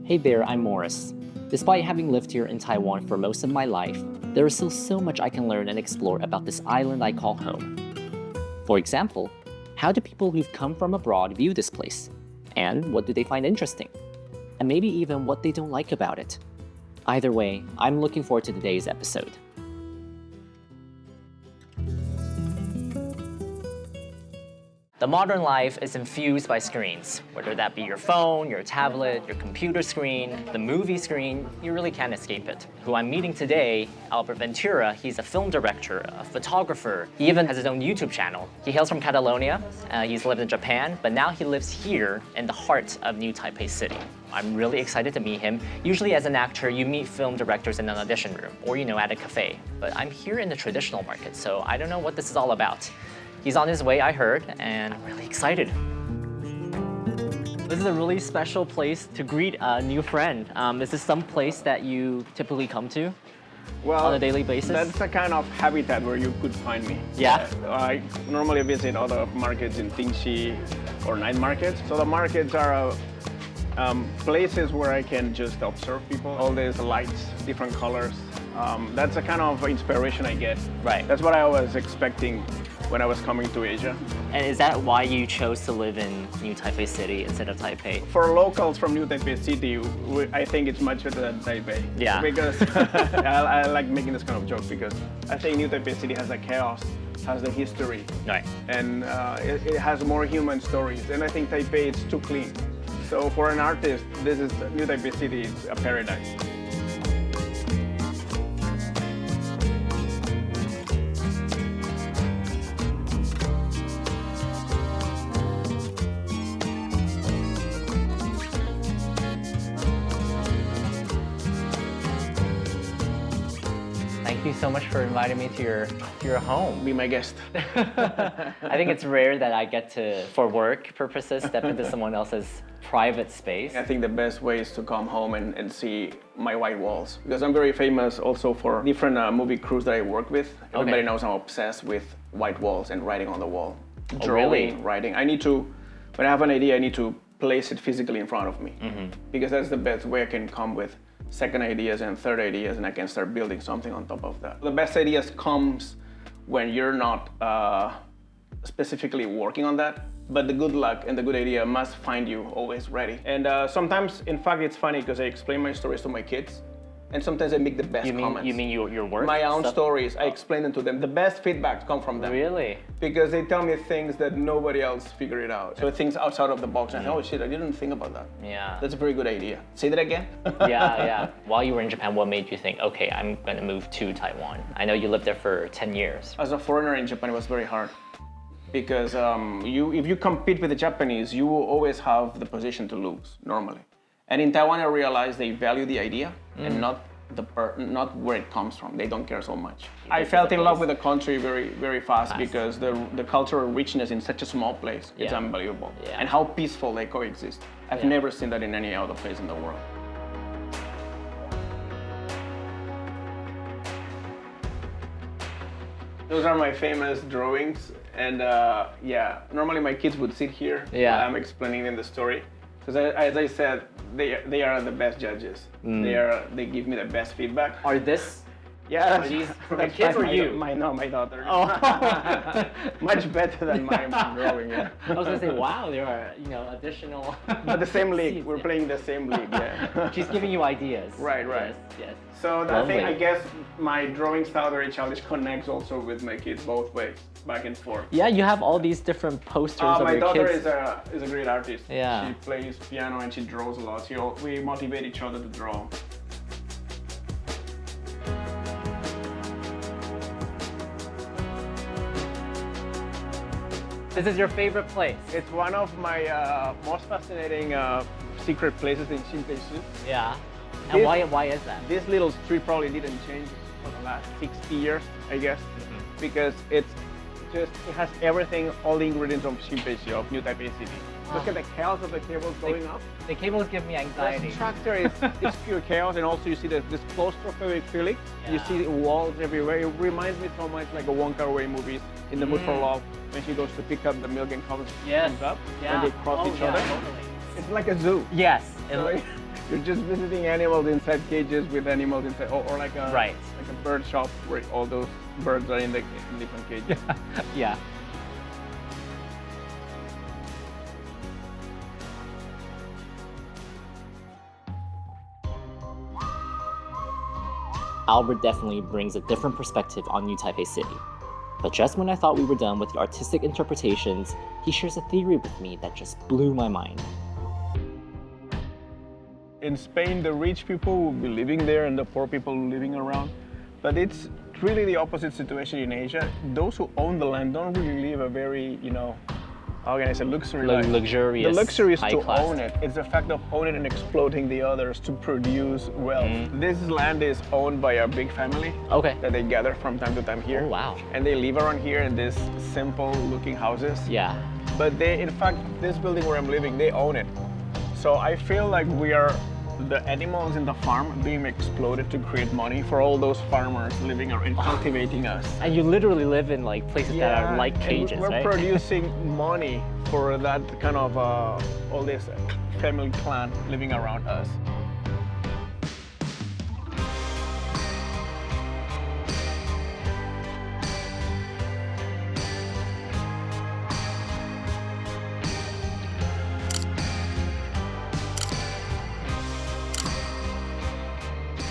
Hey there, I'm Morris. Despite having lived here in Taiwan for most of my life, there is still so much I can learn and explore about this island I call home. For example, how do people who've come from abroad view this place? And what do they find interesting? And maybe even what they don't like about it. Either way, I'm looking forward to today's episode. The modern life is infused by screens, whether that be your phone, your tablet, your computer screen, the movie screen, you really can't escape it. Who I'm meeting today, Albert Ventura, he's a film director, a photographer. He even has his own YouTube channel. He hails from Catalonia, he's lived in Japan, but now he lives here in the heart of New Taipei City. I'm really excited to meet him. Usually as an actor, you meet film directors in an audition room or, at a cafe. But I'm here in the traditional market, so I don't know what this is all about. He's on his way, I heard, and I'm really excited. This is a really special place to greet a new friend. Is this some place that you typically come to on a daily basis? That's the kind of habitat where you could find me. Yeah? I normally visit other markets in Tingxi or night markets. So the markets are places where I can just observe people. All these lights, different colors. That's the kind of inspiration I get. Right. That's what I was expecting when I was coming to Asia. And is that why you chose to live in New Taipei City instead of Taipei? For locals from New Taipei City, I think it's much better than Taipei. Yeah. Because I like making this kind of joke because I think New Taipei City has the chaos, has the history, Right. and it has more human stories. And I think Taipei is too clean. So for an artist, this is New Taipei City is a paradise. Thank you so much for inviting me to your home. Be my guest. I think it's rare that I get to, for work purposes, step into someone else's private space. I think the best way is to come home and see my white walls. Because I'm very famous also for different movie crews that I work with. Everybody knows I'm obsessed with white walls and writing on the wall. Drawing, writing. When I have an idea, I need to place it physically in front of me. Because that's the best way I can come with second ideas and third ideas, and I can start building something on top of that. The best ideas comes when you're not specifically working on that, but the good luck and the good idea must find you always ready. And sometimes, in fact, it's funny because I explain my stories to my kids, and sometimes I make the best comments. You mean your work? My own stuff? stories, I explain them to them. The best feedbacks come from them. Really? Because they tell me things that nobody else figured it out. So things outside of the box, and oh shit, I didn't think about that. Yeah. That's a very good idea. Say that again? Yeah. While you were in Japan, what made you think, okay, I'm gonna move to Taiwan? I know you lived there for 10 years. As a foreigner in Japan, it was very hard. Because if you compete with the Japanese, you will always have the position to lose, normally. And in Taiwan, I realized they value the idea and not where it comes from. They don't care so much. I fell in love with the country very, very fast because the cultural richness in such a small place is unbelievable. Yeah. And how peaceful they coexist. I've never seen that in any other place in the world. Those are my famous drawings. And normally my kids would sit here while I'm explaining them the story. Because as I said, they are the best judges. They give me the best feedback. Are this? Yeah, Are these the kids or you? My daughter. Oh. Much better than my drawing. Yeah. I was gonna say, wow, there are additional. But the same league. seats, We're playing the same league. Yeah. She's giving you ideas. Right. Yes. So Lovely. I guess my drawing style very childish connects also with my kids both ways, back and forth. Yeah, you have all these different posters of my your daughter kids. is a great artist. Yeah. She plays piano and she draws a lot. We motivate each other to draw. This is your favorite place. It's one of my most fascinating secret places in Xinpeishi. Yeah. And why is that? This little street probably didn't change for the last 60 years, I guess, because it has everything, all the ingredients of Xinpeishi, of New Taipei City. Look at the chaos of the cables going up. The cables give me anxiety. The structure is pure chaos, and also you see this claustrophobic feeling. You see walls everywhere. It reminds me so much like a Wong Kar-wai movies, In the Mood for Love, when she goes to pick up the milk and comes up, and they cross each other. Totally. It's like a zoo. Yes. So You're just visiting animals inside cages with animals inside, or like a bird shop where all those birds are in different cages. Yeah. Albert definitely brings a different perspective on New Taipei City. But just when I thought we were done with the artistic interpretations, he shares a theory with me that just blew my mind. In Spain, the rich people will be living there and the poor people living around. But it's really the opposite situation in Asia. Those who own the land don't really live a very, how can I say, luxury life. Luxurious. The luxury is to class. own it. It's the fact of owning it and exploiting the others to produce wealth. This land is owned by a big family that they gather from time to time here. Oh, wow. And they live around here in these simple looking houses. Yeah. But they, in fact, this building where I'm living, they own it. So I feel like we are the animals in the farm being exploited to create money for all those farmers living and cultivating us. And you literally live in like places that are like cages, and we're right? producing money for that kind of all this family clan living around us.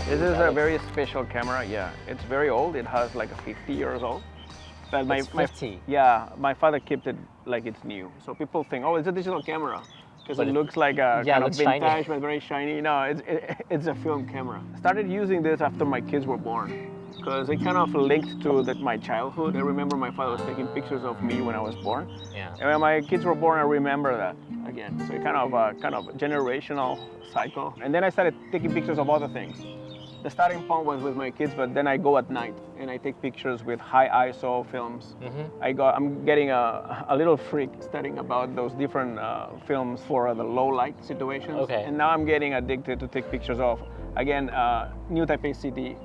This is a very special camera. Yeah, it's very old. It has like 50 years old. But It's 50? my father kept it like it's new. So people think, oh, it's a digital camera because it looks like a yeah, kind of looks vintage, shiny. but very shiny. No, it's a film camera. Started using this after my kids were born because it kind of linked to my childhood. I remember my father was taking pictures of me when I was born. Yeah. And when my kids were born, I remember that again. So it kind of a generational cycle. And then I started taking pictures of other things. The starting point was with my kids, but then I go at night and I take pictures with high ISO films. I'm getting a little freak studying about those different films for the low light situations. Okay. And now I'm getting addicted to take pictures of, again, New Taipei City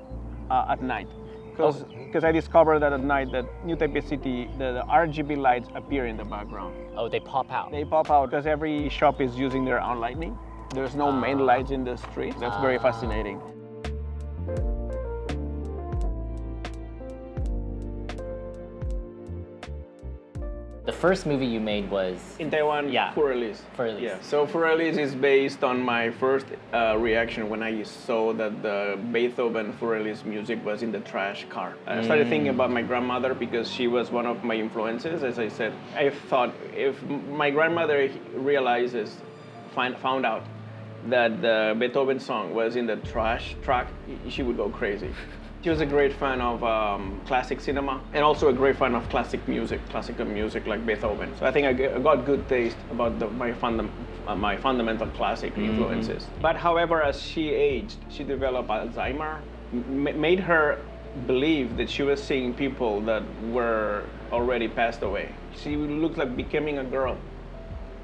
at night. Because I discovered that at night that New Taipei City, the RGB lights appear in the background. Oh, they pop out. They pop out because every shop is using their own lighting. There's no main lights in the street. That's very fascinating. The first movie you made was In Taiwan, For Release. For Release. Yeah. So For Release is based on my first reaction when I saw that the Beethoven For Release music was in the trash car. I started thinking about my grandmother because she was one of my influences. As I said, I thought if my grandmother found out that the Beethoven song was in the trash truck, she would go crazy. She was a great fan of classic cinema and also a great fan of classical music like Beethoven. So I think I got good taste about my fundamental classic influences. But however, as she aged, she developed Alzheimer, made her believe that she was seeing people that were already passed away. She looked like becoming a girl.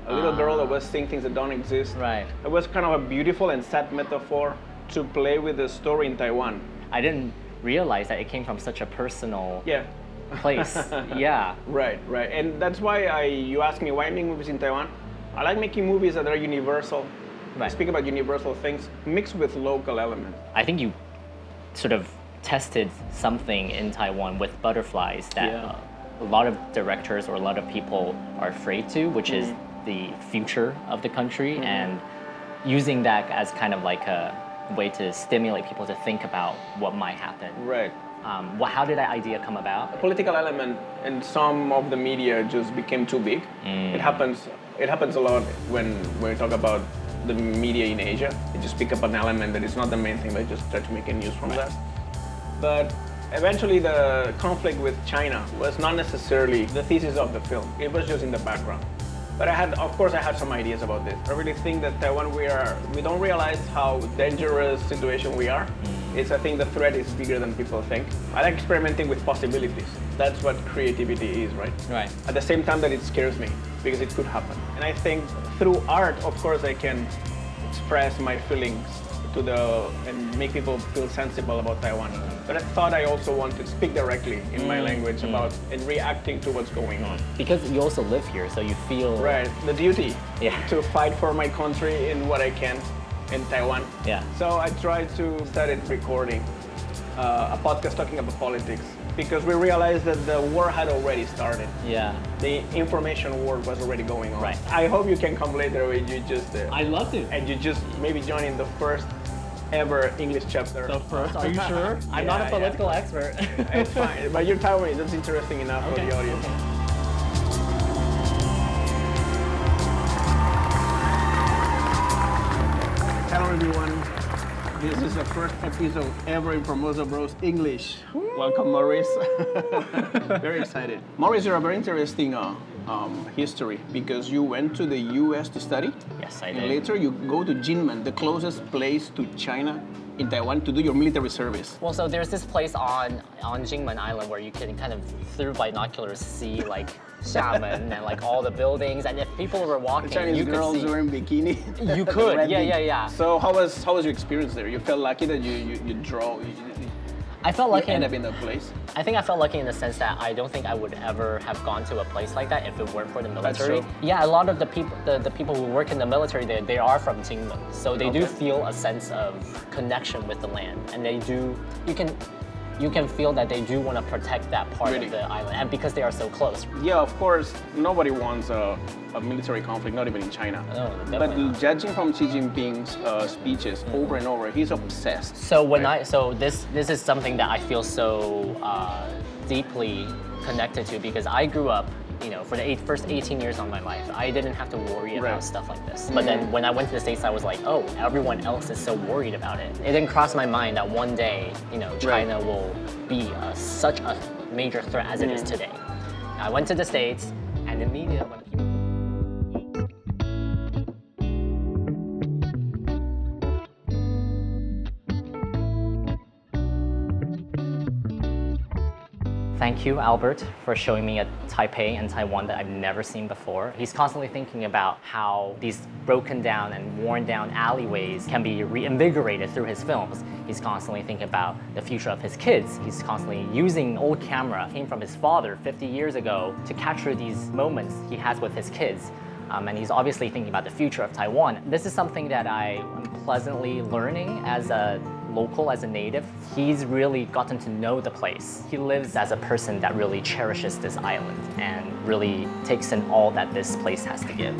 A little girl that was seeing things that don't exist. Right. It was kind of a beautiful and sad metaphor to play with the story in Taiwan. I didn't realize that it came from such a personal Yeah. place. Yeah. Right. And that's why you ask me why I make movies in Taiwan. I like making movies that are universal. Right. Speak about universal things mixed with local elements. I think you sort of tested something in Taiwan with butterflies that a lot of directors or a lot of people are afraid to, which is the future of the country, and using that as kind of like a way to stimulate people to think about what might happen. Right. How did that idea come about? A political element in some of the media just became too big. It happens a lot when we talk about the media in Asia. They just pick up an element that is not the main thing, but just try to make a news from that. But eventually the conflict with China was not necessarily the thesis of the film. It was just in the background. But I had some ideas about this. I really think that Taiwan, we don't realize how dangerous situation we are. I think the threat is bigger than people think. I like experimenting with possibilities. That's what creativity is, right? Right. At the same time that it scares me, because it could happen. And I think through art, of course, I can express my feelings and make people feel sensible about Taiwan. But I thought I also wanted to speak directly in my language about and reacting to what's going on. Because you also live here, so you feel... Right, the duty Yeah. to fight for my country in what I can. in Taiwan. Yeah. So I tried to start recording a podcast talking about politics because we realized that the war had already started. Yeah. The information war was already going on. Right. I hope you can come later and you just I'd love to. and you just maybe join in the first ever English chapter. The first? Are you sure? I'm not a political expert. It's fine, but you're Taiwanese. That's interesting enough for the audience. Okay. Hello everyone. This is the first episode ever in Formosa Bros English. Welcome, Maurice. Very excited. Maurice, you have a very interesting history because you went to the US to study. Yes, I And did. later you go to Jinmen, the closest place to China in Taiwan, to do your military service. Well, so there's this place on Jingmen Island where you can kind of through binoculars see like Xiamen and like all the buildings, and if people were walking, Chinese you could girls see. wearing bikini. You could, Red yeah, beach. yeah, yeah. So how was your experience there? You felt lucky that you drove. I felt lucky. You end up in that place. I think I felt lucky in the sense that I don't think I would ever have gone to a place like that if it weren't for the military. true. Yeah, a lot of the people who work in the military, they are from Jingmen, so they do feel a sense of connection with the land, and they do. You can feel that they do want to protect that part Really? of the island, and because they are so close. Yeah, of course, nobody wants a military conflict, not even in China. No, But definitely not. judging from Xi Jinping's speeches over and over, he's obsessed. So this is something that I feel so deeply connected to because I grew up, for the first 18 years of my life, I didn't have to worry about Right. stuff like this. But then when I went to the States, I was like, oh, everyone else is so worried about it. It didn't cross my mind that one day, China will be such a major threat as it is today. I went to the States, and the media, when people Thank you, Albert, for showing me a Taipei and Taiwan that I've never seen before. He's constantly thinking about how these broken down and worn down alleyways can be reinvigorated through his films. He's constantly thinking about the future of his kids. He's constantly using old camera, came from his father 50 years ago, to capture these moments he has with his kids. And he's obviously thinking about the future of Taiwan. This is something that I am pleasantly learning as a local, as a native. He's really gotten to know the place. He lives as a person that really cherishes this island and really takes in all that this place has to give.